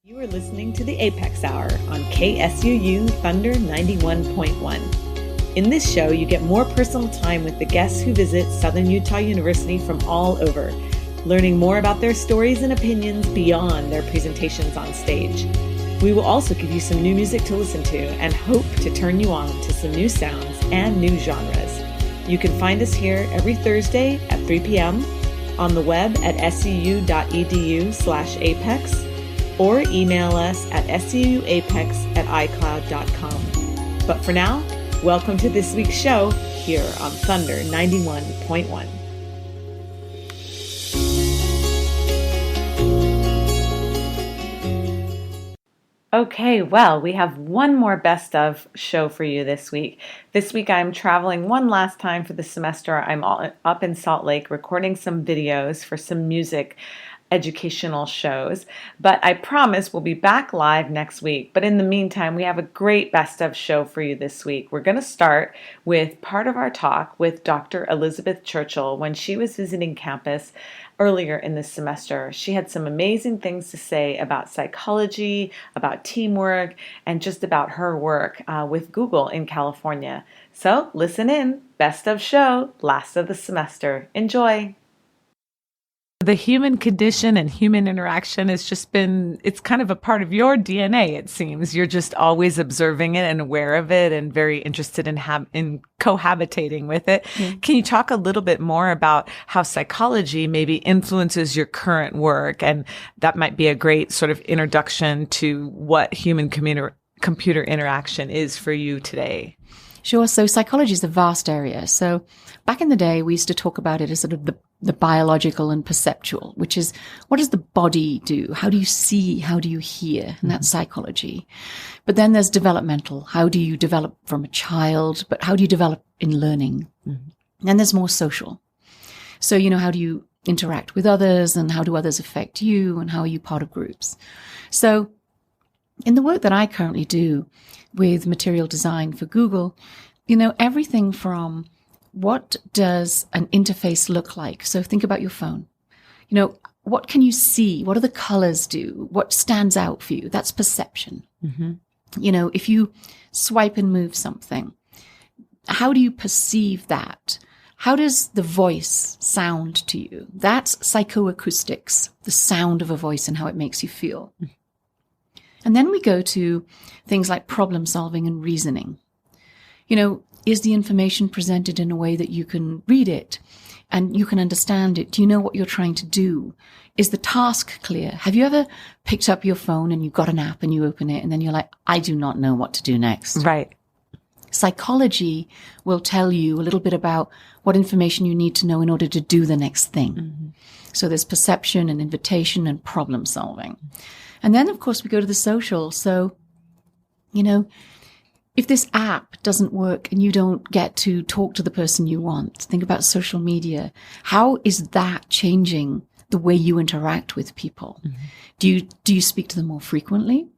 You are listening to the A.P.E.X Hour on KSUU Thunder 91.1. In this show, you get more personal time with the guests who visit Southern Utah University from all over, learning more about their stories and opinions beyond their presentations on stage. We will also give you some new music to listen to and hope to turn you on to some new sounds and new genres. You can find us here every Thursday at 3 p.m. on the web at suu.edu/apex, or email us at suuapex@icloud.com. But for now, welcome to this week's show here on Thunder 91.1. Okay, well, we have one more best of show for you this week. This week I'm traveling one last time for the semester. I'm up in Salt Lake recording some videos for some music educational shows, but I promise we'll be back live next week. But in the meantime, we have a great best of show for you this week. We're going to start with part of our talk with Dr. Elisabeth Churchill when she was visiting campus earlier in this semester. She had some amazing things to say about psychology, about teamwork, and just about her work with Google in California. So listen in. Best of show, last of the semester. Enjoy. The human condition and human interaction has just been, it's kind of a part of your DNA, it seems. You're just always observing it and aware of it and very interested in cohabitating with it. Mm-hmm. Can you talk a little bit more about how psychology maybe influences your current work? And that might be a great sort of introduction to what human computer interaction is for you today. Sure. So psychology is a vast area. So back in the day, we used to talk about it as sort of the biological and perceptual, which is what does the body do? How do you see? How do you hear? And that's psychology. But then there's developmental. How do you develop from a child? But how do you develop in learning? Mm-hmm. Then there's more social. So, how do you interact with others and how do others affect you and how are you part of groups? So in the work that I currently do with material design for Google, everything from what does an interface look like? So think about your phone. What can you see? What do the colors do? What stands out for you? That's perception. Mm-hmm. If you swipe and move something, how do you perceive that? How does the voice sound to you? That's psychoacoustics, the sound of a voice and how it makes you feel. Mm-hmm. And then we go to things like problem solving and reasoning. Is the information presented in a way that you can read it and you can understand it? Do you know what you're trying to do? Is the task clear? Have you ever picked up your phone and you've got an app and you open it and then you're like, I do not know what to do next. Right. Psychology will tell you a little bit about what information you need to know in order to do the next thing. Mm-hmm. So there's perception and invitation and problem solving. And then, of course, we go to the social. So, if this app doesn't work and you don't get to talk to the person you want, think about social media. How is that changing the way you interact with people? Mm-hmm. Do you speak to them more frequently?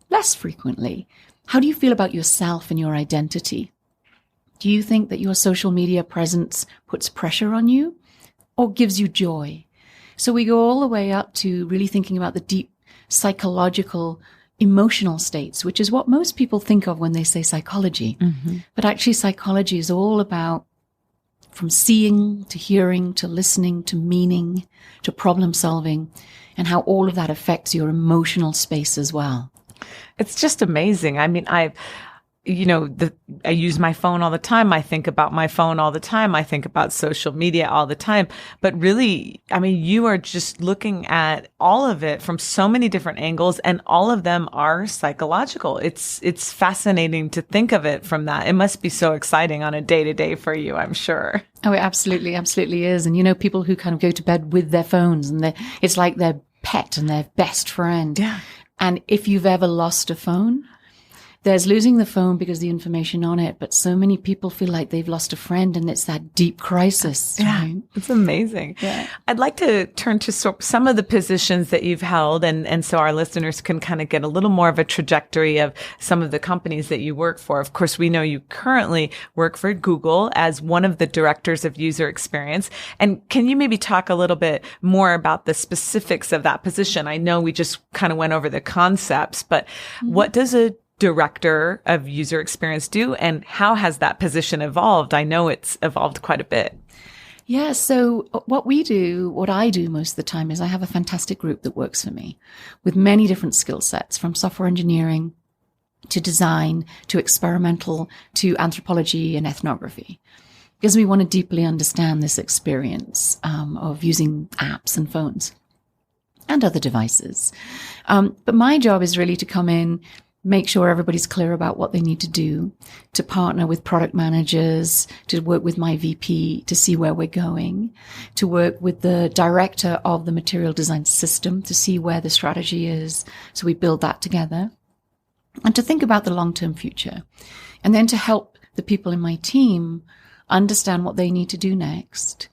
Less frequently? How do you feel about yourself and your identity? Do you think that your social media presence puts pressure on you or gives you joy? So we go all the way up to really thinking about the deep psychological, emotional states, which is what most people think of when they say psychology. Mm-hmm. But actually psychology is all about from seeing to hearing to listening to meaning to problem solving and how all of that affects your emotional space as well. It's just amazing. I mean, I use my phone all the time. I think about my phone all the time. I think about social media all the time. But really, I mean, you are just looking at all of it from so many different angles, and all of them are psychological. It's fascinating to think of it from that. It must be so exciting on a day-to-day for you, I'm sure. Oh, it absolutely is. And people who kind of go to bed with their phones and it's like their pet and their best friend. Yeah. And if you've ever lost a phone, there's losing the phone because the information on it, but so many people feel like they've lost a friend, and it's that deep crisis. Yeah, right? it's amazing. Yeah. I'd like to turn to some of the positions that you've held, and so our listeners can kind of get a little more of a trajectory of some of the companies that you work for. Of course, we know you currently work for Google as one of the directors of user experience. And can you maybe talk a little bit more about the specifics of that position? I know we just kind of went over the concepts, but what does a director of user experience do, and how has that position evolved? I know it's evolved quite a bit. Yeah. So what I do most of the time is I have a fantastic group that works for me with many different skill sets, from software engineering to design to experimental to anthropology and ethnography, because we want to deeply understand this experience of using apps and phones and other devices. But my job is really to come in, make sure everybody's clear about what they need to do, to partner with product managers, to work with my VP to see where we're going, to work with the director of the material design system to see where the strategy is. So we build that together, and to think about the long-term future, and then to help the people in my team understand what they need to do next,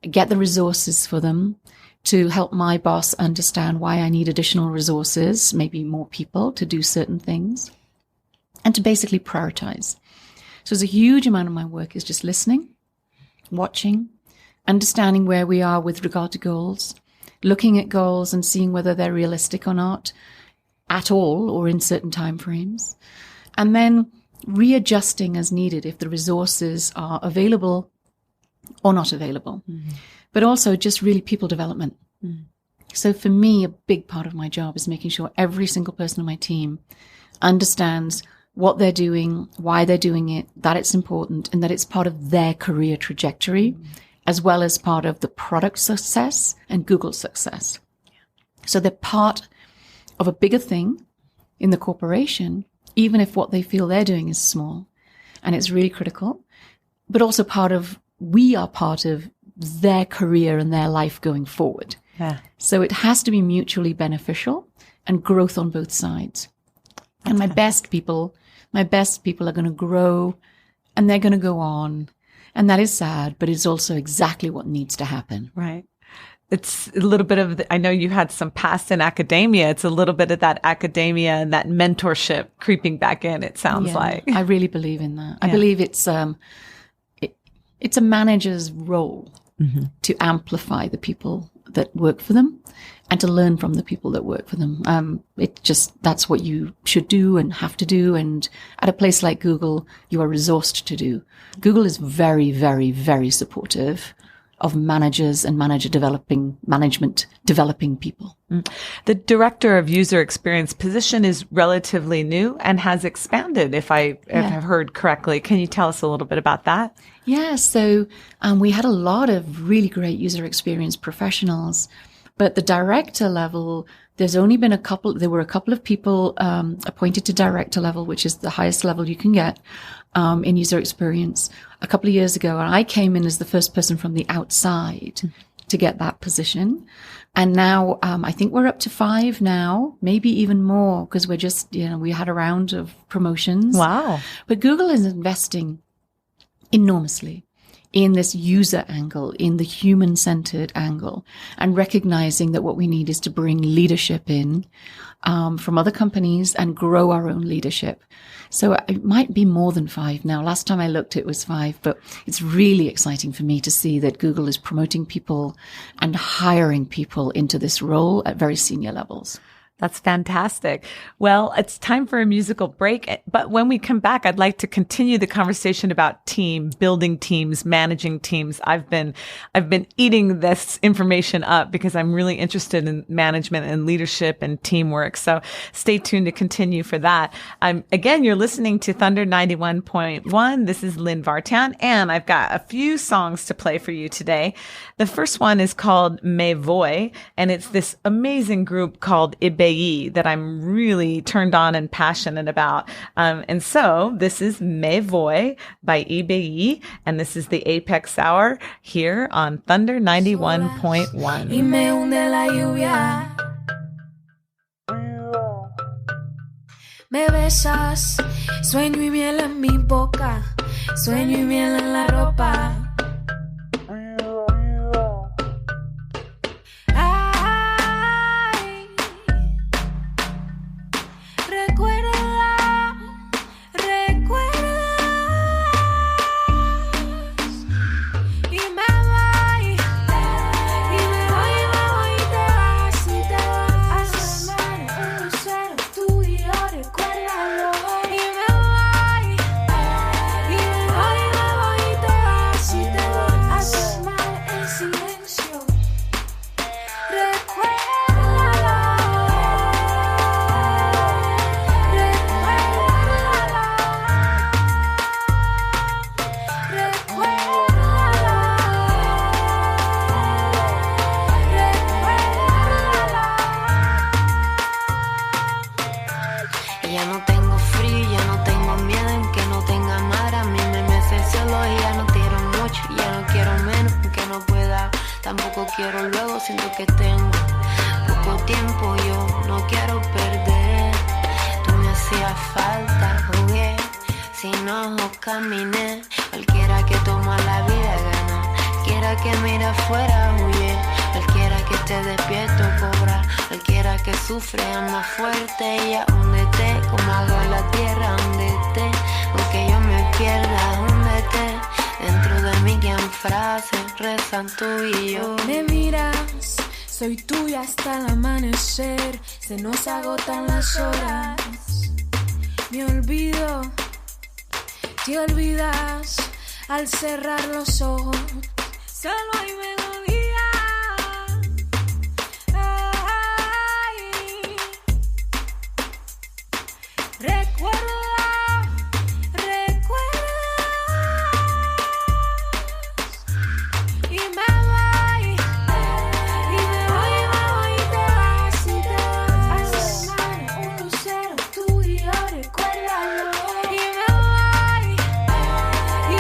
get the resources for them, to help my boss understand why I need additional resources, maybe more people to do certain things, and to basically prioritize. So there's a huge amount of my work is just listening, watching, understanding where we are with regard to goals, looking at goals and seeing whether they're realistic or not, at all, or in certain timeframes, and then readjusting as needed if the resources are available or not available. Mm-hmm. But also just really people development. Mm. So for me, a big part of my job is making sure every single person on my team understands what they're doing, why they're doing it, that it's important, and that it's part of their career trajectory, as well as part of the product success and Google's success. So they're part of a bigger thing in the corporation, even if what they feel they're doing is small. And it's really critical, but also we are part of their career and their life going forward. Yeah. So it has to be mutually beneficial and growth on both sides. And my best people are going to grow, and they're going to go on. And that is sad, but it's also exactly what needs to happen. Right. It's a little bit of, I know you had some past in academia. It's a little bit of that academia and that mentorship creeping back in, it sounds like. I really believe in that. I believe it's a manager's role to amplify the people that work for them and to learn from the people that work for them. That's what you should do and have to do. And at a place like Google, you are resourced to do. Google is very, very, very supportive of managers and management developing people. The director of user experience position is relatively new and has expanded, if I've heard correctly. Can you tell us a little bit about that? Yeah, so we had a lot of really great user experience professionals, but the director level, there were a couple of people appointed to director level, which is the highest level you can get in user experience, a couple of years ago. And I came in as the first person from the outside to get that position. And now I think we're up to 5 now, maybe even more, because we're just, we had a round of promotions. Wow. But Google is investing enormously in this user angle, in the human-centered angle, and recognizing that what we need is to bring leadership in from other companies and grow our own leadership. So it might be more than 5 now. Last time I looked, it was 5, but it's really exciting for me to see that Google is promoting people and hiring people into this role at very senior levels. That's fantastic. Well, it's time for a musical break. But when we come back, I'd like to continue the conversation about building teams, managing teams. I've been eating this information up because I'm really interested in management and leadership and teamwork. So stay tuned to continue for that. Again, you're listening to Thunder 91.1. This is Lynn Vartan, and I've got a few songs to play for you today. The first one is called Me Voy, and it's this amazing group called A.P.E.X. that I'm really turned on and passionate about. And so this is Me Voy by A.P.E.X. and this is the A.P.E.X. Hour here on Thunder 91.1. Me besas, sueño y miel en mi boca, sueño y miel en la ropa. Ay, recuerdas, y me voy, y te vas, y te vas. Un lucero, tú y yo, recuérdalo. Y me voy, y te vas, y te vas. Haces mal en silencio, recuérdalo, Y ya no tengo frío, ya no tengo miedo, aunque no tenga mar, a mí me mece el cielo y ya no quiero mucho, ya no quiero menos, aunque no pueda, tampoco quiero luego, siento que tengo poco tiempo, yo no quiero perder, tú me hacías falta, jugué, sin ojos caminé, cualquiera que toma la vida gana, cualquiera que mira afuera huye, cualquiera que esté despierto cobra, cualquiera que sufre ama fuerte y húndete como agua en la tierra, húndete, aunque yo me pierda, húndete, dentro de mí que en frases rezan tú y yo. me miras, soy tuya hasta el amanecer, se nos agotan las horas, me olvido, te olvidas al cerrar los ojos, solo hay melodía. Ay, recuerda, y me voy, y te vas, y te vas. Un lucero, tú y yo, recuérdalo. Y me voy, y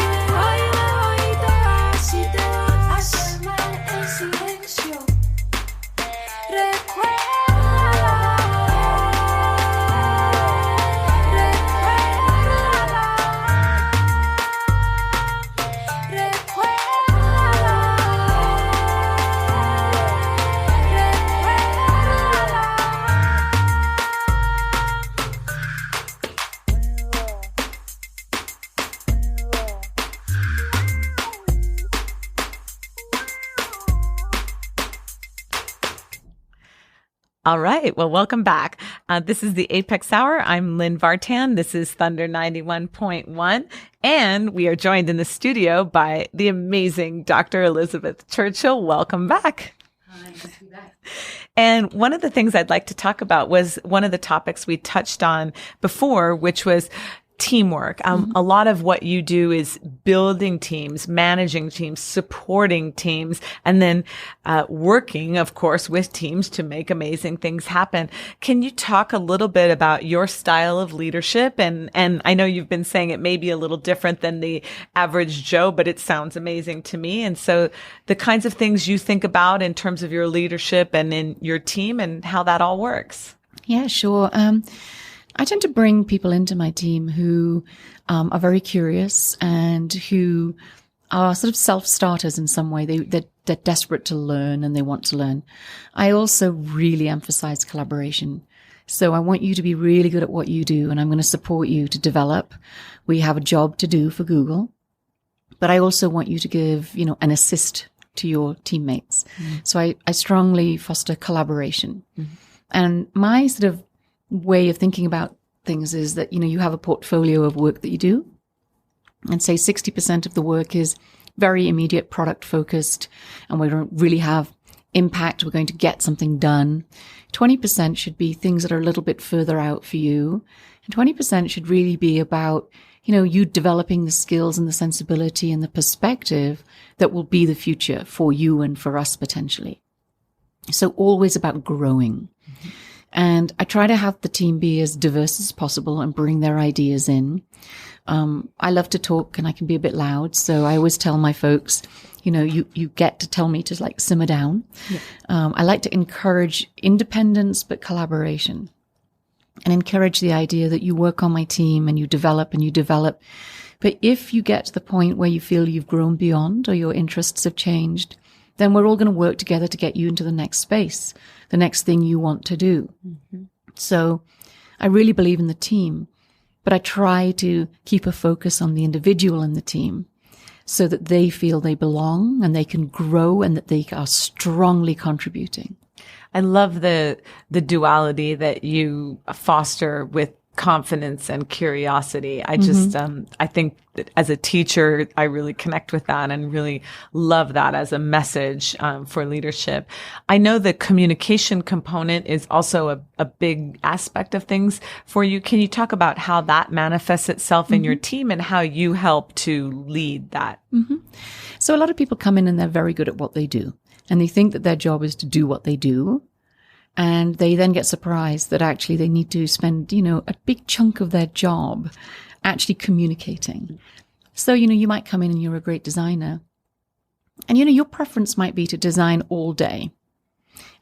te vas, y te vas. Haces mal en silencio, All right. Well, welcome back. This is the A.P.E.X Hour. I'm Lynn Vartan. This is Thunder 91.1. And we are joined in the studio by the amazing Dr. Elisabeth Churchill. Welcome back. Hi, nice to be back. And one of the things I'd like to talk about was one of the topics we touched on before, which was teamwork. A lot of what you do is building teams, managing teams, supporting teams, and then working, of course, with teams to make amazing things happen. Can you talk a little bit about your style of leadership? And I know you've been saying it may be a little different than the average Joe, but it sounds amazing to me. And so the kinds of things you think about in terms of your leadership and in your team and how that all works. Yeah, sure. I tend to bring people into my team who are very curious and who are sort of self-starters in some way. They're desperate to learn and they want to learn. I also really emphasize collaboration. So I want you to be really good at what you do, and I'm going to support you to develop. We have a job to do for Google, but I also want you to give, an assist to your teammates. So I strongly foster collaboration. And my sort of way of thinking about things is that, you have a portfolio of work that you do, and say 60% of the work is very immediate product focused and we don't really have impact. We're going to get something done. 20% should be things that are a little bit further out for you. And 20% should really be about, you developing the skills and the sensibility and the perspective that will be the future for you and for us potentially. So always about growing. And I try to have the team be as diverse as possible and bring their ideas in. I love to talk and I can be a bit loud. So I always tell my folks, you get to tell me to simmer down. Yeah. I like to encourage independence, but collaboration. and encourage the idea that you work on my team and you develop and you develop. But if you get to the point where you feel you've grown beyond or your interests have changed, then we're all going to work together to get you into the next space, the next thing you want to do. Mm-hmm. So I really believe in the team, but I try to keep a focus on the individual in the team so that they feel they belong and they can grow and that they are strongly contributing. I love the duality that you foster with confidence and curiosity. I just, I think that as a teacher, I really connect with that and really love that as a message for leadership. I know the communication component is also a big aspect of things for you. Can you talk about how that manifests itself in your team and how you help to lead that? So a lot of people come in and they're very good at what they do, and they think that their job is to do what they do. And they then get surprised that actually they need to spend, a big chunk of their job actually communicating. So, you might come in and you're a great designer. And, your preference might be to design all day.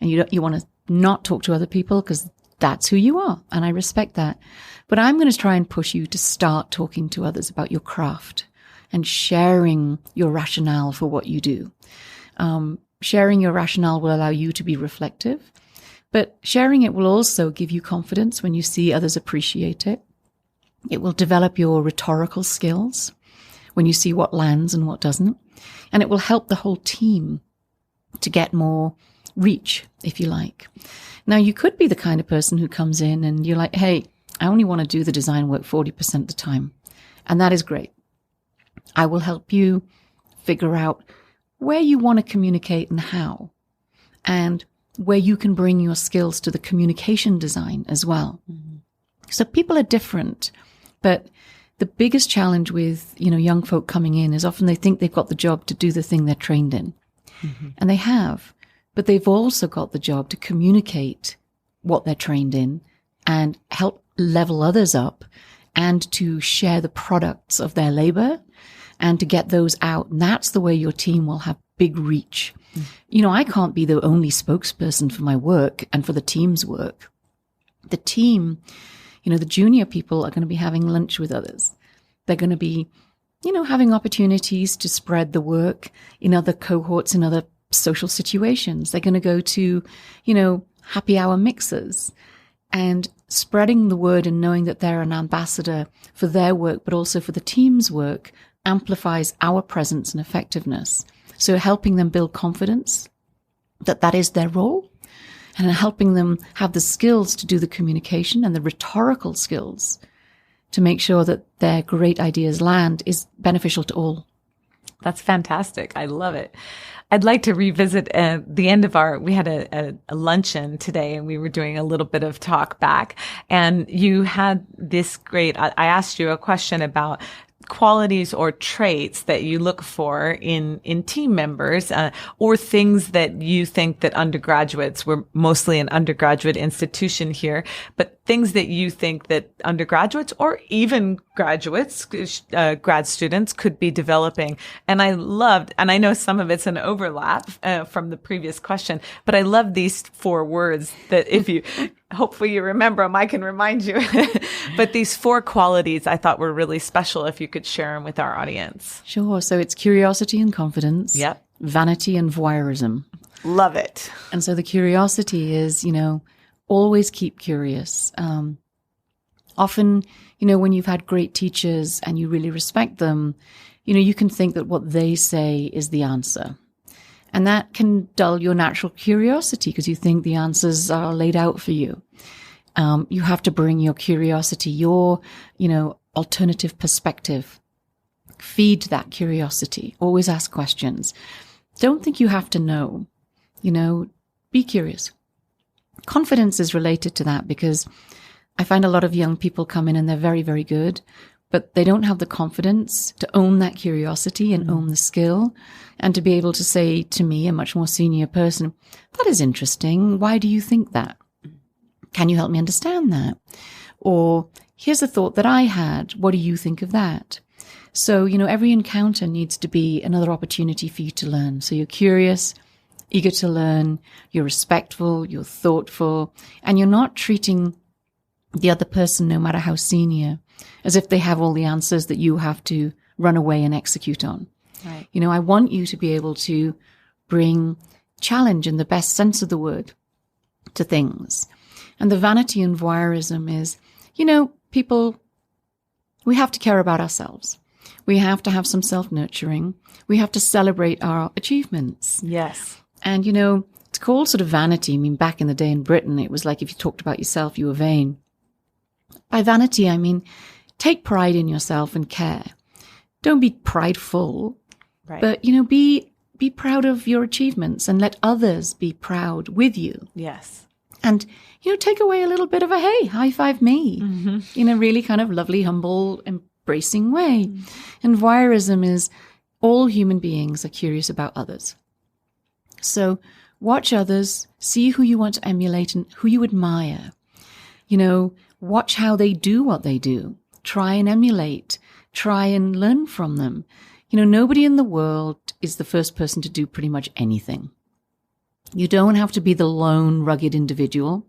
And you want to not talk to other people because that's who you are. And I respect that. But I'm going to try and push you to start talking to others about your craft and sharing your rationale for what you do. Sharing your rationale will allow you to be reflective. But sharing it will also give you confidence when you see others appreciate it. It will develop your rhetorical skills when you see what lands and what doesn't. And it will help the whole team to get more reach, if you like. Now, you could be the kind of person who comes in and you're like, hey, I only want to do the design work 40% of the time. And that is great. I will help you figure out where you want to communicate and how. And where you can bring your skills to the communication design as well. Mm-hmm. So people are different, but the biggest challenge with, young folk coming in is often they think they've got the job to do the thing they're trained in. Mm-hmm. And they have, but they've also got the job to communicate what they're trained in and help level others up and to share the products of their labor and to get those out. And that's the way your team will have big reach. I can't be the only spokesperson for my work and for the team's work. The team, the junior people are going to be having lunch with others. They're going to be, having opportunities to spread the work in other cohorts, in other social situations. They're going to go to, happy hour mixers and spreading the word and knowing that they're an ambassador for their work, but also for the team's work amplifies our presence and effectiveness. So helping them build confidence that is their role and helping them have the skills to do the communication and the rhetorical skills to make sure that their great ideas land is beneficial to all. That's fantastic. I love it. I'd like to revisit the end of we had a luncheon today and we were doing a little bit of talk back and you had this great, I asked you a question about qualities or traits that you look for in team members, or things that you think that undergraduates, we're mostly an undergraduate institution here, but things that you think that undergraduates or even graduates, grad students could be developing. And I loved, and I know some of it's an overlap from the previous question, but I love these 4 words that if you, hopefully you remember them, I can remind you. But these 4 qualities I thought were really special if you could share them with our audience. Sure. So it's curiosity and confidence. Yep. Vanity and voyeurism. Love it. And so the curiosity is, always keep curious. Often, when you've had great teachers and you really respect them, you can think that what they say is the answer. And that can dull your natural curiosity because you think the answers are laid out for you. You have to bring your curiosity, your, alternative perspective. Feed that curiosity. Always ask questions. Don't think you have to know. Be curious. Confidence is related to that because I find a lot of young people come in and they're very, very good, but they don't have the confidence to own that curiosity and own the skill and to be able to say to me, a much more senior person, that is interesting. Why do you think that? Can you help me understand that? Or here's a thought that I had. What do you think of that? So, every encounter needs to be another opportunity for you to learn. So you're curious, eager to learn, you're respectful, you're thoughtful, and you're not treating the other person, no matter how senior, as if they have all the answers that you have to run away and execute on. Right. You know, I want you to be able to bring challenge in the best sense of the word to things. And the vanity and voyeurism is, you know, people, we have to care about ourselves. We have to have some self-nurturing. We have to celebrate our achievements. Yes. And, you know, it's called sort of vanity. I mean, back in the day in Britain, it was like if you talked about yourself, you were vain. By vanity, I mean, take pride in yourself and care. Don't be prideful, Right. but, you know, be proud of your achievements and let others be proud with you. Yes. And, you know, take away a little bit of a, hey, high five me in a really kind of lovely, humble, embracing way. And voyeurism is all human beings are curious about others. So watch others, see who you want to emulate and who you admire. You know, watch how they do what they do. Try and emulate. Try and learn from them. You know, nobody in the world is the first person to do pretty much anything. You don't have to be the lone, rugged individual.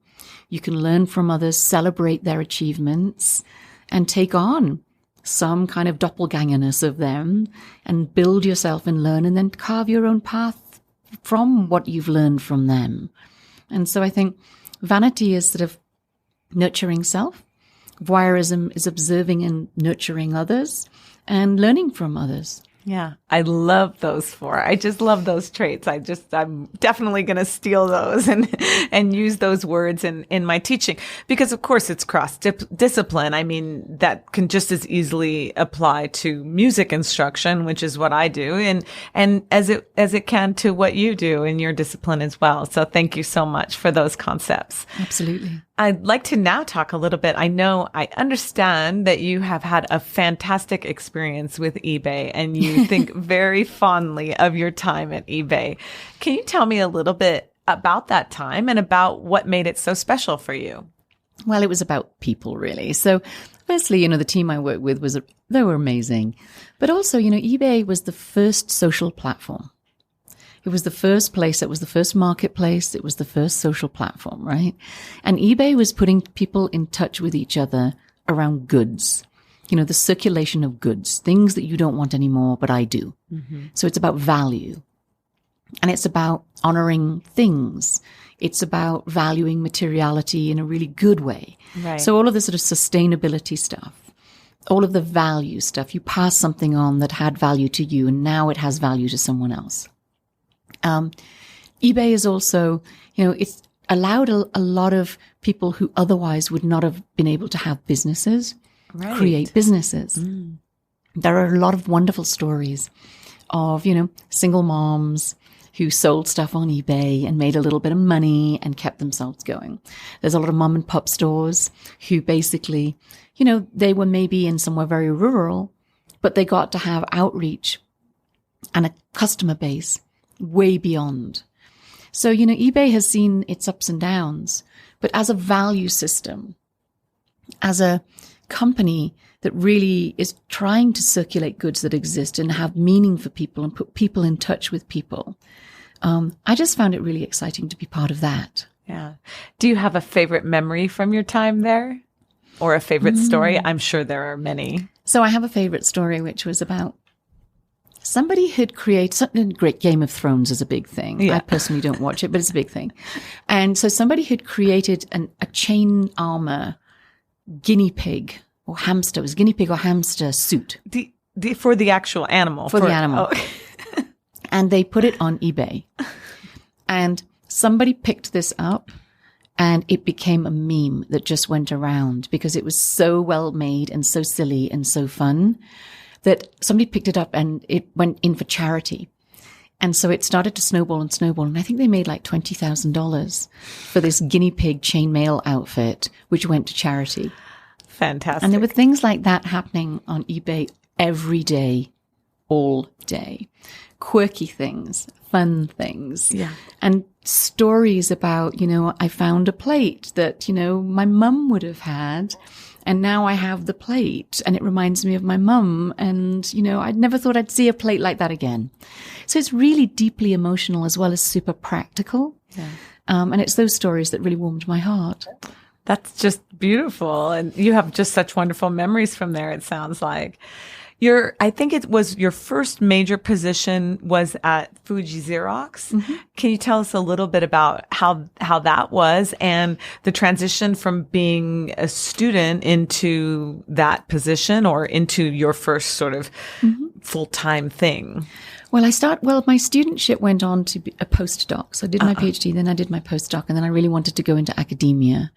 You can learn from others, celebrate their achievements, and take on some kind of doppelgangerness of them and build yourself and learn and then carve your own path from what you've learned from them. And so I think vanity is sort of nurturing self. Voyeurism is observing and nurturing others and learning from others. Yeah, I love those four. I just love those traits. I'm definitely going to steal those and use those words in my teaching because of course it's cross discipline. I mean, that can just as easily apply to music instruction, which is what I do, and as it can to what you do in your discipline as well. So thank you so much for those concepts. Absolutely. I'd like to now talk a little bit. I understand that you have had a fantastic experience with eBay and you think very fondly of your time at eBay. Can you tell me a little bit about that time and about what made it so special for you? Well, it was about people, really. So firstly, you know, the team I worked with they were amazing. But also, you know, eBay was the first social platform. It was the first place, it was the first marketplace, it was the first social platform, right? And eBay was putting people in touch with each other around goods, you know, the circulation of goods, things that you don't want anymore, but I do. Mm-hmm. So it's about value. And it's about honoring things. It's about valuing materiality in a really good way. Right. So all of the sort of sustainability stuff, all of the value stuff, you pass something on that had value to you and now it has value to someone else. eBay is also, you know, it's allowed a lot of people who otherwise would not have been able to have businesses, Right. create businesses. Mm. There are a lot of wonderful stories of, you know, single moms who sold stuff on eBay and made a little bit of money and kept themselves going. There's a lot of mom and pop stores who basically, you know, they were maybe in somewhere very rural, but they got to have outreach and a customer base way beyond. So, you know, eBay has seen its ups and downs, but as a value system, as a company that really is trying to circulate goods that exist and have meaning for people and put people in touch with people, I just found it really exciting to be part of that. Yeah. Do you have a favorite memory from your time there or a favorite story? I'm sure there are many. So I have a favorite story, which was about somebody had created something great. Game of Thrones is a big thing. Yeah. I personally don't watch it, but it's a big thing. And so somebody had created a chain armor guinea pig or hamster. It was guinea pig or hamster suit. For the actual animal. For the animal. Oh. And they put it on eBay. And somebody picked this up and it became a meme that just went around because it was so well made and so silly and so fun that somebody picked it up and it went in for charity. And so it started to snowball and snowball. And I think they made like $20,000 for this guinea pig chainmail outfit, which went to charity. Fantastic. And there were things like that happening on eBay every day, all day. Quirky things, fun things. Yeah. And stories about, you know, I found a plate that, you know, my mum would have had. And now I have the plate and it reminds me of my mum. And, you know, I'd never thought I'd see a plate like that again. So it's really deeply emotional as well as super practical. Yeah. And it's those stories that really warmed my heart. That's just beautiful. And you have just such wonderful memories from there, it sounds like. I think it was your first major position was at Fuji Xerox. Can you tell us a little bit about how that was and the transition from being a student into that position or into your first sort of full-time thing? Well, my studentship went on to be a postdoc. So I did my PhD, then I did my postdoc, and then I really wanted to go into academia.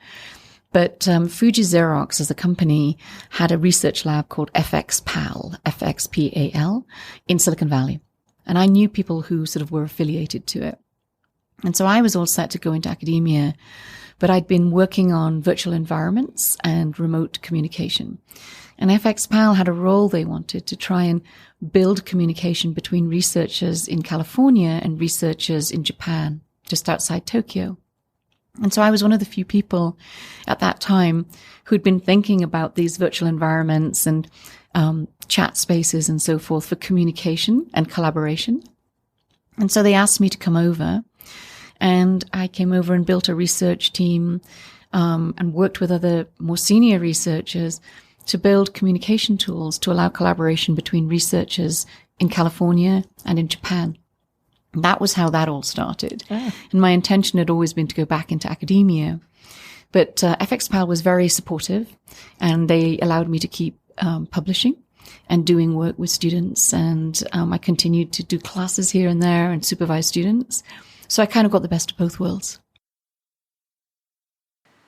But Fuji Xerox as a company had a research lab called FXPAL, FXPAL, in Silicon Valley. And I knew people who sort of were affiliated to it. And so I was all set to go into academia, but I'd been working on virtual environments and remote communication. And FXPAL had a role they wanted to try and build communication between researchers in California and researchers in Japan, just outside Tokyo. And so I was one of the few people at that time who'd been thinking about these virtual environments and chat spaces and so forth for communication and collaboration. And so they asked me to come over, and I came over and built a research team and worked with other more senior researchers to build communication tools to allow collaboration between researchers in California and in Japan. That was how that all started. And my intention had always been to go back into academia. But FXPAL was very supportive, and they allowed me to keep publishing and doing work with students. And I continued to do classes here and there and supervise students. So I kind of got the best of both worlds.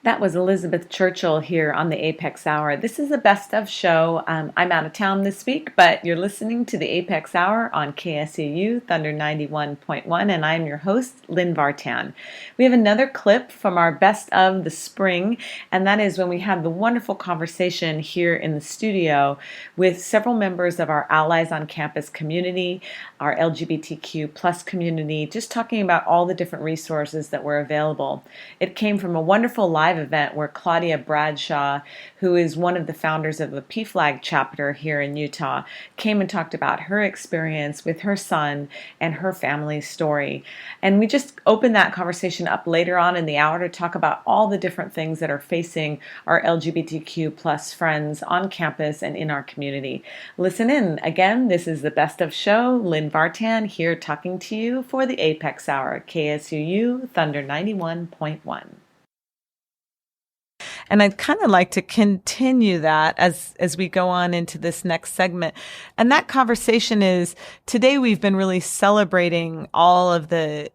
That was Elisabeth Churchill here on the A.P.E.X. Hour. This is a best of show. I'm out of town this week, but you're listening to the A.P.E.X. Hour on KSUU Thunder 91.1, and I'm your host, Lynn Vartan. We have another clip from our best of the spring, and that is when we had the wonderful conversation here in the studio with several members of our Allies on Campus community, our LGBTQ plus community, just talking about all the different resources that were available. It came from a wonderful live event where Claudia Bradshaw, who is one of the founders of the P.E.X. chapter here in Utah, came and talked about her experience with her son and her family's story. And we just opened that conversation up later on in the hour to talk about all the different things that are facing our LGBTQ plus friends on campus and in our community. Listen in. Again, this is the best of show. Lynn Vartan here talking to you for the A.P.E.X. Hour, KSUU Thunder 91.1. And I'd kind of like to continue that as we go on into this next segment. And that conversation is, today we've been really celebrating all of the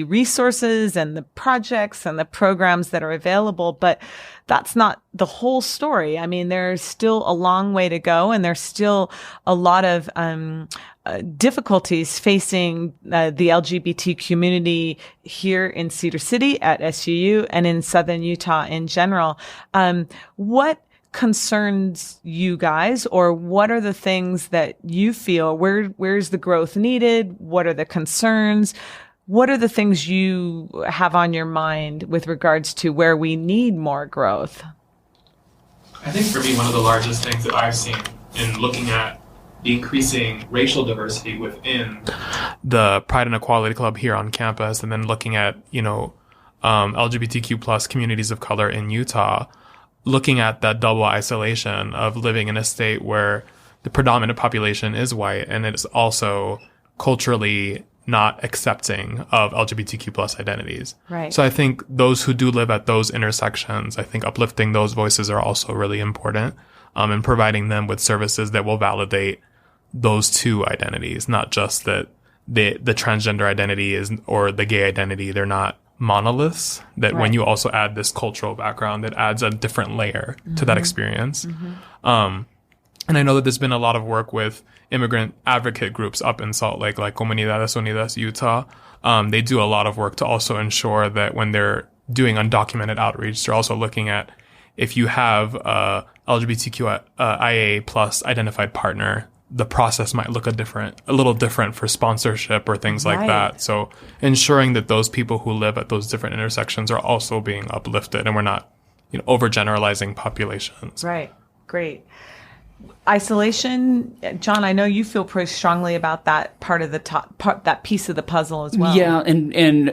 resources and the projects and the programs that are available, but that's not the whole story. I mean, there's still a long way to go, and there's still a lot of difficulties facing the LGBT community here in Cedar City at SUU and in Southern Utah in general. What concerns you guys, or what are the things that you feel, where's the growth needed? What are the concerns? What are the things you have on your mind with regards to where we need more growth? I think for me, one of the largest things that I've seen in looking at the increasing racial diversity within the Pride and Equality Club here on campus, and then looking at, LGBTQ plus communities of color in Utah, looking at that double isolation of living in a state where the predominant population is white and it's also culturally not accepting of LGBTQ plus identities. Right. So I think those who do live at those intersections, I think uplifting those voices are also really important, and providing them with services that will validate those two identities, not just that the transgender identity is, or the gay identity, they're not monoliths, that when you also add this cultural background, it adds a different layer to that experience. And I know that there's been a lot of work with immigrant advocate groups up in Salt Lake, like Comunidades Unidas Utah. They do a lot of work to also ensure that when they're doing undocumented outreach, they're also looking at, if you have a LGBTQIA plus identified partner, the process might look a little different for sponsorship or things like that. So ensuring that those people who live at those different intersections are also being uplifted, and we're not, overgeneralizing populations. Right. Great. Isolation, John, I know you feel pretty strongly about that part of that piece of the puzzle as well. Yeah, and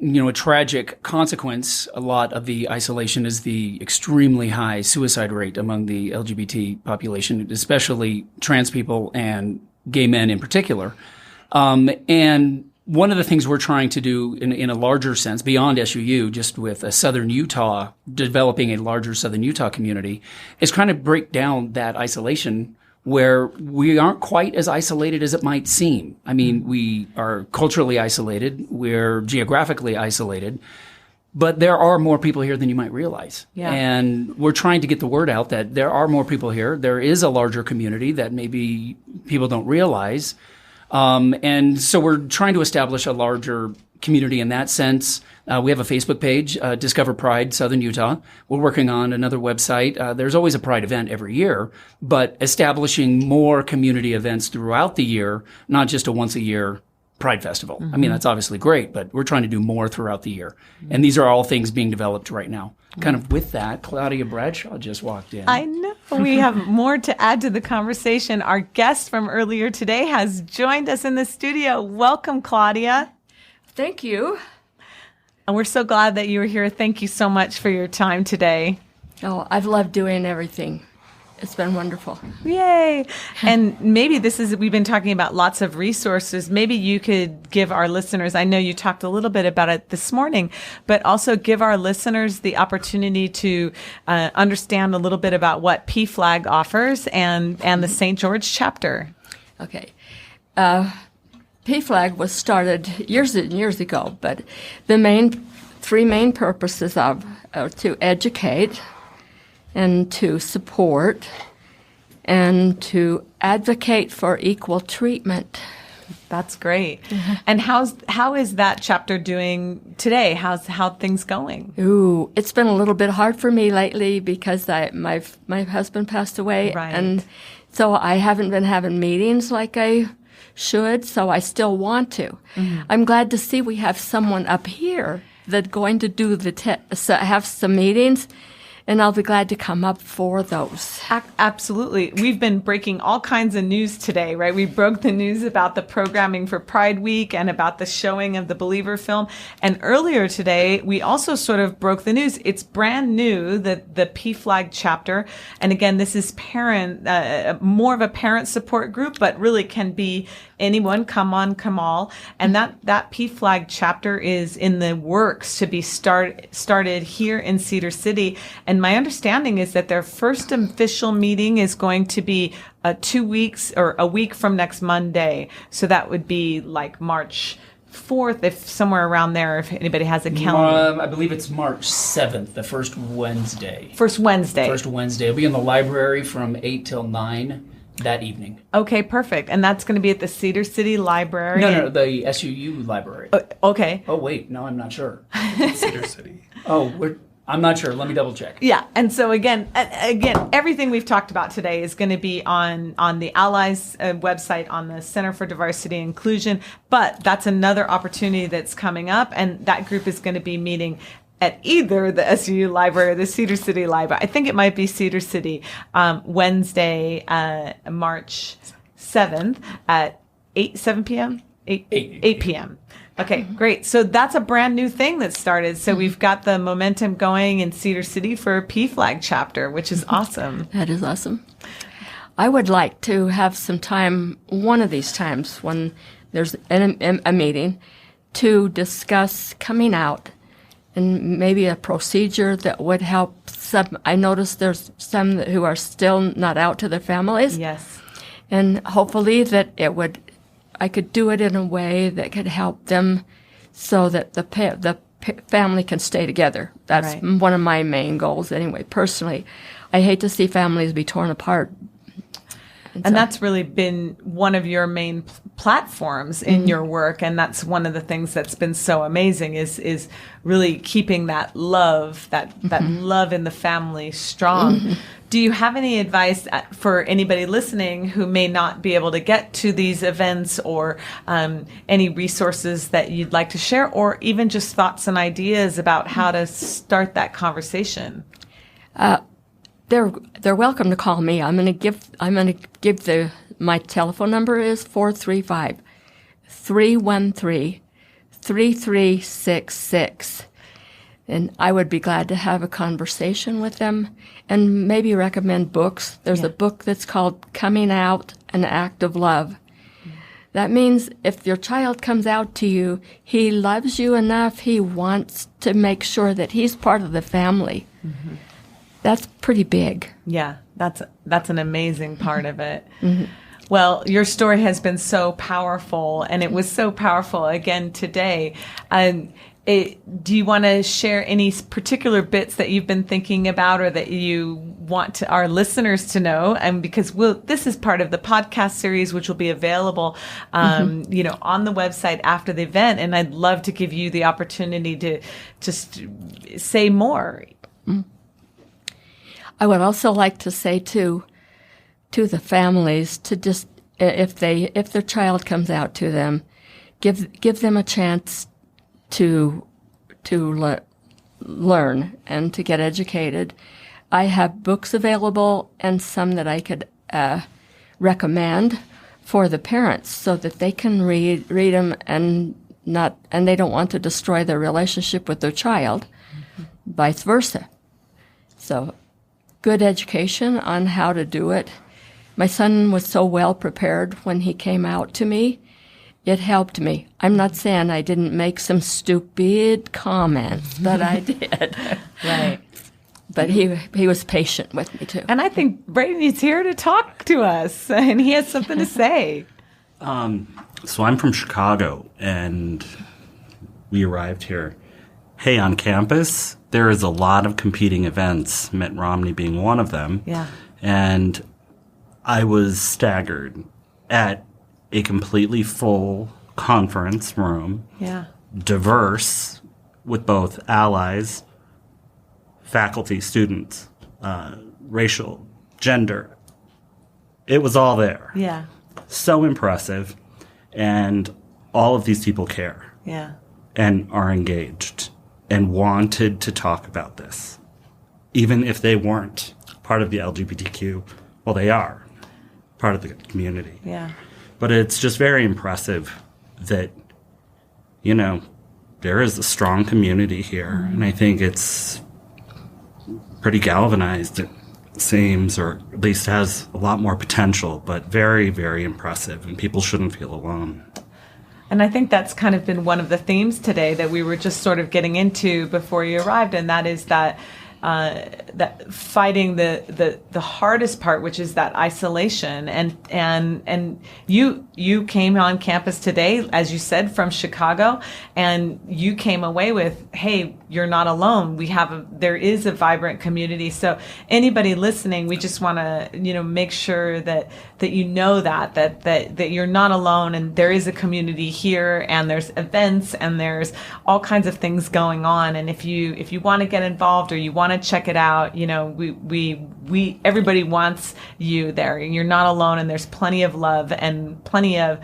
a tragic consequence, a lot of the isolation is the extremely high suicide rate among the LGBT population, especially trans people and gay men in particular. And one of the things we're trying to do in a larger sense, beyond SUU, just with a Southern Utah, developing a larger Southern Utah community, is kind of break down that isolation where we aren't quite as isolated as it might seem. I mean, we are culturally isolated, we're geographically isolated, but there are more people here than you might realize. Yeah. And we're trying to get the word out that there are more people here. There is a larger community that maybe people don't realize. And so we're trying to establish a larger community in that sense. We have a Facebook page, Discover Pride Southern Utah. We're working on another website. There's always a Pride event every year, but establishing more community events throughout the year, not just a once a year Pride Festival. I mean, that's obviously great, but we're trying to do more throughout the year. And these are all things being developed right now. Kind of with that, Claudia Bradshaw just walked in. I know. We have more to add to the conversation. Our guest from earlier today has joined us in the studio. Welcome, Claudia. Thank you. And we're so glad that you were here. Thank you so much for your time today. Oh, I've loved doing everything. It's been wonderful. Yay. And maybe we've been talking about lots of resources. Maybe you could give our listeners, I know you talked a little bit about it this morning, but also give our listeners the opportunity to understand a little bit about what P-Flag offers and the St. George chapter. Okay. P-Flag was started years and years ago, but the three main purposes are to educate and to support and to advocate for equal treatment. That's great. And how is that chapter doing today? How things going? Ooh, it's been a little bit hard for me lately because my husband passed away, Right. and so I haven't been having meetings like I should, so I still want to. I'm glad to see we have someone up here that's going to do have some meetings, and I'll be glad to come up for those. Absolutely. We've been breaking all kinds of news today, right? We broke the news about the programming for Pride Week and about the showing of the Believer film. And earlier today, we also sort of broke the news. It's brand new, the P-Flag chapter. And again, this is more of a parent support group, but really can be anyone, come on, come all. And that P-Flag chapter is in the works to be started here in Cedar City. And my understanding is that their first official meeting is going to be 2 weeks or a week from next Monday. So that would be like March 4th, if somewhere around there, if anybody has a calendar. I believe it's March 7th, the first Wednesday. First Wednesday. It'll be in the library from 8 till 9 that evening. Okay, perfect. And that's going to be at the Cedar City Library? No, the SUU library. Okay. Oh, wait. No, I'm not sure. Cedar City. I'm not sure. Let me double check. Yeah. And so again, everything we've talked about today is going to be on the Allies website, on the Center for Diversity and Inclusion. But that's another opportunity that's coming up. And that group is going to be meeting at either the SUU library or the Cedar City library. I think it might be Cedar City, Wednesday, March 7th at 7 p.m.? 8 p.m. Okay, great. So that's a brand new thing that started. So we've got the momentum going in Cedar City for a P-Flag chapter, which is awesome. That is awesome. I would like to have some time, one of these times when there's a meeting, to discuss coming out and maybe a procedure that would help some. I noticed there's some who are still not out to their families. Yes. And hopefully that I could do it in a way that could help them so that the family can stay together. That's right. One of my main goals anyway. Personally, I hate to see families be torn apart. And that's really been one of your main platforms in your work. And that's one of the things that's been so amazing is really keeping that love, that love in the family strong. Do you have any advice for anybody listening who may not be able to get to these events, or any resources that you'd like to share, or even just thoughts and ideas about how to start that conversation? They're welcome to call me. I'm going to give my telephone number is 435-313-3676. 3366. And I would be glad to have a conversation with them and maybe recommend books. There's a book that's called Coming Out, An Act of Love. That means if your child comes out to you, he loves you enough, he wants to make sure that he's part of the family. Mm-hmm. That's pretty big. Yeah, that's an amazing part of it. Mm-hmm. Well, your story has been so powerful, and it was so powerful again today. Do you want to share any particular bits that you've been thinking about or that you want our listeners to know? And because this is part of the podcast series, which will be available, on the website after the event. And I'd love to give you the opportunity to just say more. Mm. I would also like to say to the families to just, if their child comes out to them, give them a chance to learn and to get educated. I have books available and some that I could recommend for the parents so that they can read them and they don't want to destroy their relationship with their child, vice versa. So, good education on how to do it. My son was so well prepared when he came out to me. It helped me. I'm not saying I didn't make some stupid comments, but I did. Right. But he was patient with me, too. And I think Brady's here to talk to us, and he has something to say. So I'm from Chicago, and we arrived here. Hey, on campus, there is a lot of competing events, Mitt Romney being one of them. Yeah. And I was staggered at a completely full conference room, diverse, with both allies, faculty, students, racial, gender. It was all there. Yeah. So impressive. And all of these people care. Yeah. And are engaged and wanted to talk about this. Even if they weren't part of the LGBTQ, well, they are part of the community. Yeah. But it's just very impressive that, there is a strong community here. And I think it's pretty galvanized, it seems, or at least has a lot more potential, but very, very impressive. And people shouldn't feel alone. And I think that's kind of been one of the themes today that we were just sort of getting into before you arrived, and that is that fighting the hardest part, which is that isolation. And you came on campus today, as you said, from Chicago, and you came away with, hey, you're not alone. There is a vibrant community. So anybody listening, we just want to, make sure that you know that you're not alone, and there is a community here, and there's events, and there's all kinds of things going on. And if you want to get involved or you want to check it out, we everybody wants you there. You're not alone, and there's plenty of love and plenty of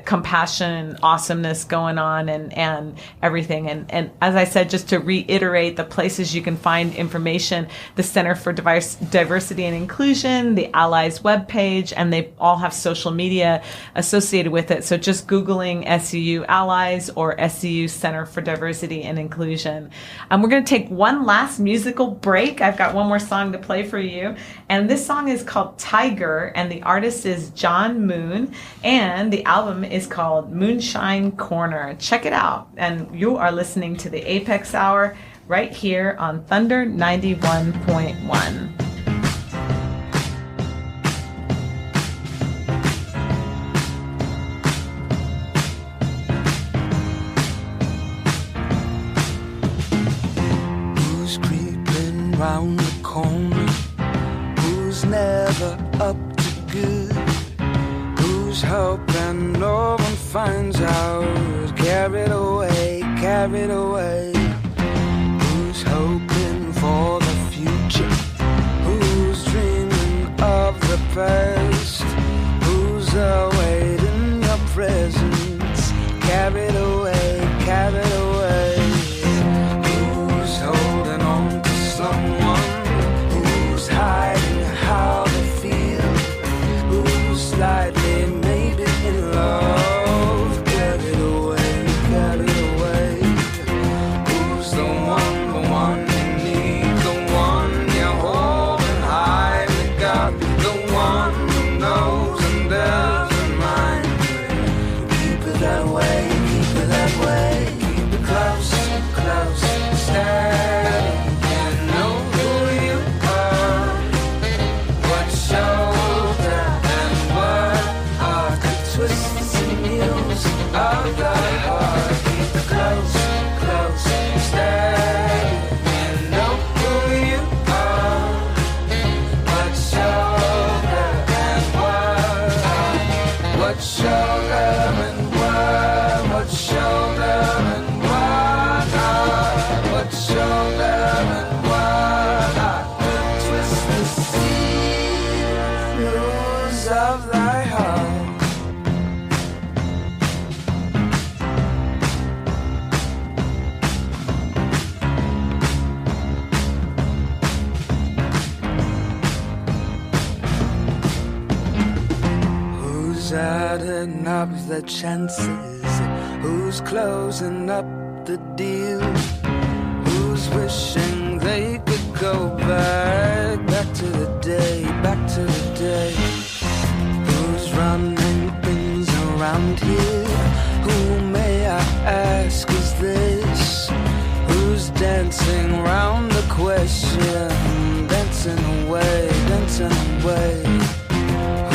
compassion, awesomeness going on, and everything. And as I said, just to reiterate the places you can find information: the Center for Diversity and Inclusion, the Allies webpage, and they all have social media associated with it. So just Googling SUU Allies or SUU Center for Diversity and Inclusion. We're going to take one last musical break. I've got one more song to play for you. And this song is called Tiger, and the artist is John Moon, and the album is called Moonshine Corner. Check it out. And you are listening to the A.P.E.X. Hour right here on Thunder 91.1. Round the corner, who's never up to good, who's hoping no one finds out, carried away, who's hoping for the future, who's dreaming of the past, who's awaiting your presence, carried away, who's holding on to someone, who's hiding how they feel, who's slightly maybe in love, carried away, button up the chances? Who's closing up the deal? Who's wishing they could go back to the day, back to the day? Who's running things around here? Who, may I ask, is this? Who's dancing round the question? Dancing away, dancing away.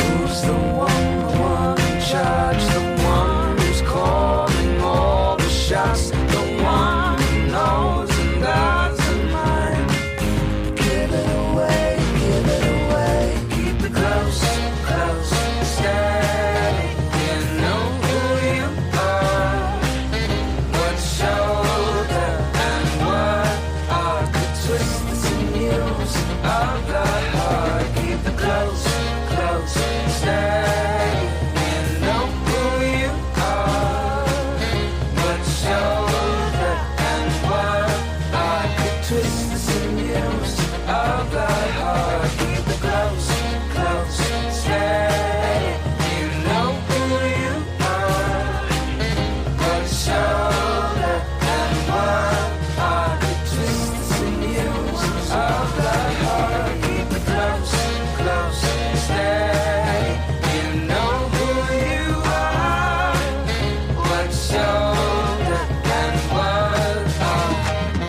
Who's the one in charge? The one who's calling all the shots? The one who knows and doesn't mind. Give it away, keep it close, close, steady. You know who you are. What shoulder and what are the twists and sinews of the heart? Keep it close, close, steady. You know who you are. What shoulder and what are the twists and sinews of the heart? Keep it close, close, steady. You know who you are. What shoulder and what are the twists and sinews of the heart? Keep it close, close, steady. You know who you are. What shoulder and what are?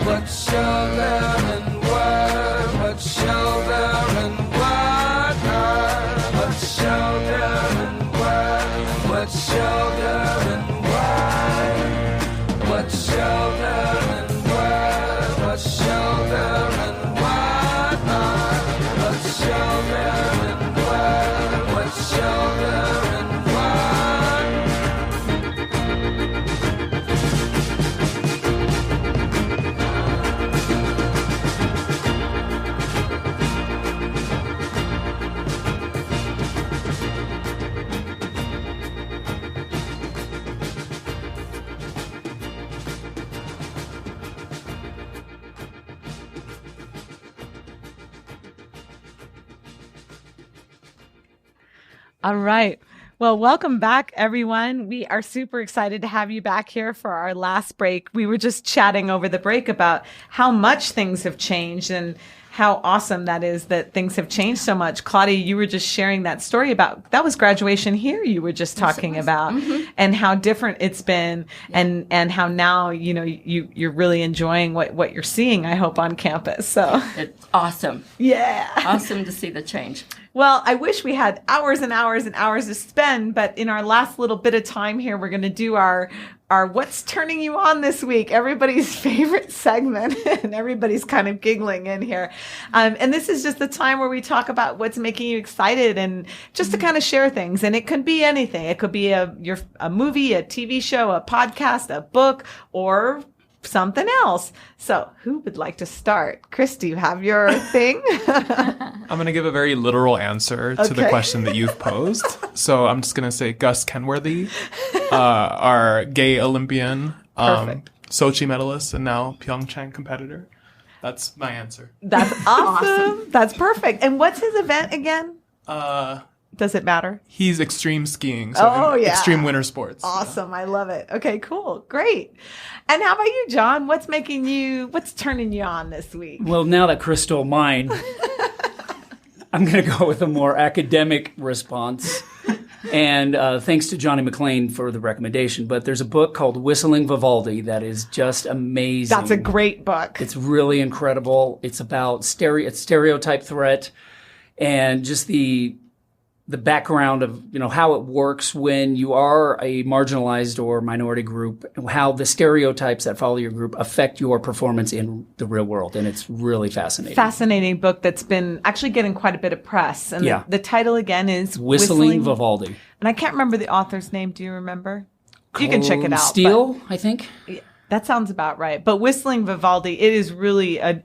What shoulder and what shoulder and what are? What shoulder and what shoulder and what? What shoulder and what shoulder and what are? What shoulder and what shoulder and what? All right. Well, welcome back, everyone. We are super excited to have you back here for our last break. We were just chatting over the break about how much things have changed and how awesome that is that things have changed so much. Claudia, you were just sharing that story about, that was graduation here you were just talking about, and how different it's been, and how now, you know, you're really enjoying what you're seeing, I hope, on campus. So It's awesome. yeah. Awesome to see the change. Well, I wish we had hours and hours and hours to spend, but in our last little bit of time here, we're going to do our What's Turning You On this week, everybody's favorite segment, and everybody's kind of giggling in here. And this is just the time where we talk about what's making you excited and just to kind of share things. And it could be anything. It could be a movie, a TV show, a podcast, a book, or something else. So who would like to start? Chris, do you have your thing? I'm going to give a very literal answer to the Okay. question that you've posed. So I'm just going to say Gus Kenworthy, our gay Olympian, Perfect. Sochi medalist, and now Pyeongchang competitor. That's my answer. That's awesome. That's perfect. And what's his event again? Does it matter? He's extreme skiing, so Oh, yeah. extreme winter sports. Awesome. I love it. Okay, cool. Great. And how about you, John? What's turning you on this week? Well, now that Chris stole mine, I'm going to go with a more academic response. And thanks to Johnny McLean for the recommendation. But there's a book called Whistling Vivaldi that is just amazing. That's a great book. It's really incredible. It's about stereotype threat and just the background of, you know, how it works when you are a marginalized or minority group, how the stereotypes that follow your group affect your performance in the real world. And it's really fascinating. Fascinating book that's been actually getting quite a bit of press. And Yeah. the title again is Whistling Vivaldi. And I can't remember the author's name. Do you remember? You can check it out. Steele, I think. That sounds about right. But Whistling Vivaldi, it is really a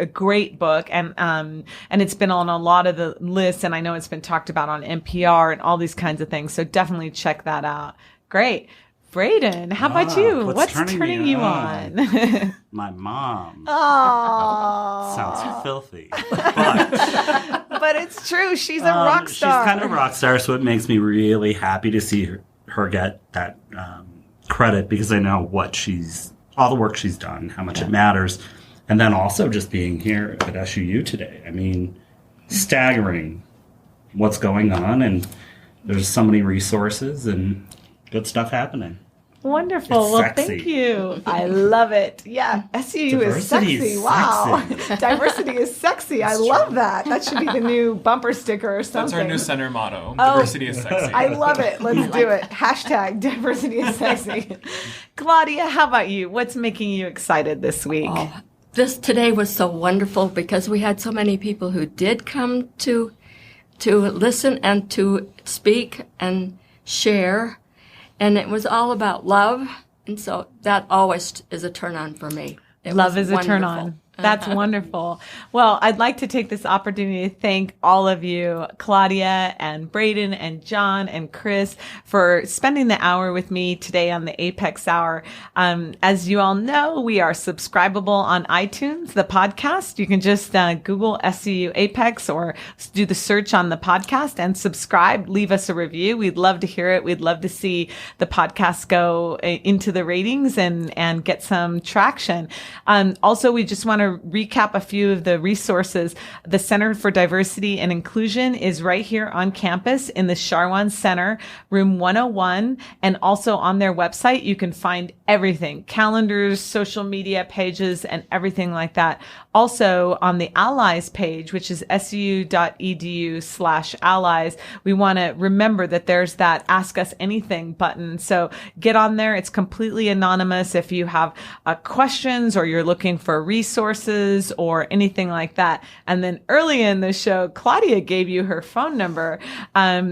great book, and it's been on a lot of the lists, and I know it's been talked about on NPR and all these kinds of things. So definitely check that out. Great. Braden, how about you? What's turning you on? My mom. Oh, Sounds filthy. But but It's true. She's a rock star. She's kind of a rock star, so it makes me really happy to see her get that credit, because I know all the work she's done, how much it matters. And then also just being here at SUU today. I mean, staggering what's going on, and there's so many resources and good stuff happening. Wonderful. It's well, sexy. thank you. I love it. Yeah, SUU is Diversity sexy. is Wow. sexy. Diversity is sexy. I love that. That should be the new bumper sticker or something. That's our new center motto. Oh, Diversity is sexy. I love it. Let's do it. Hashtag diversity is sexy. Claudia, how about you? What's making you excited this week? Oh, this today was so wonderful because we had so many people who did come to listen and to speak and share. And it was all about love. And so that always is a turn on for me. Love is a turn on. That's wonderful. Well, I'd like to take this opportunity to thank all of you, Claudia and Braden and John and Chris, for spending the hour with me today on the A.P.E.X. Hour. As you all know, we are subscribable on iTunes, the podcast. You can just Google SUU A.P.E.X. or do the search on the podcast and subscribe. Leave us a review. We'd love to hear it. We'd love to see the podcast go into the ratings and get some traction. Also, we just want to recap a few of the resources. The Center for Diversity and Inclusion is right here on campus in the Sharwan Center, room 101. And also on their website, you can find everything, calendars, social media pages, and everything like that. Also on the Allies page, which is suu.edu/allies, we want to remember that there's that Ask Us Anything button. So get on there. It's completely anonymous. If you have questions or you're looking for resources or anything like that. And then early in the show, Claudia gave you her phone number,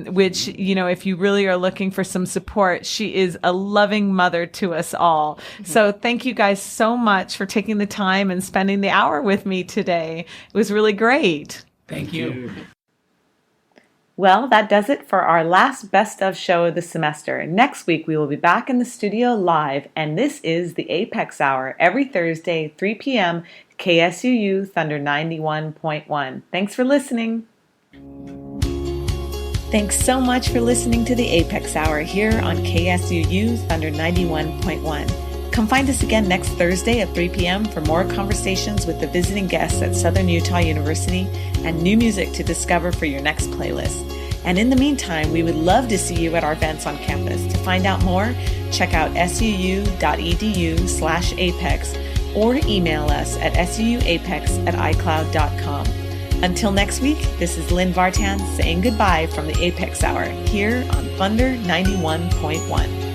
which, if you really are looking for some support, she is a loving mother to us all. Mm-hmm. So thank you guys so much for taking the time and spending the hour with me today. It was really great. Thank you. Well, that does it for our last best of show of the semester. Next week, we will be back in the studio live, and this is the A.P.E.X. Hour every Thursday, 3 p.m., KSUU Thunder 91.1. Thanks for listening. Thanks so much for listening to the A.P.E.X. Hour here on KSUU Thunder 91.1. Come find us again next Thursday at 3 p.m. for more conversations with the visiting guests at Southern Utah University and new music to discover for your next playlist. And in the meantime, we would love to see you at our events on campus. To find out more, check out suu.edu/apex or email us at suuapex@icloud.com. Until next week, this is Lynn Vartan saying goodbye from the A.P.E.X. Hour here on Thunder 91.1.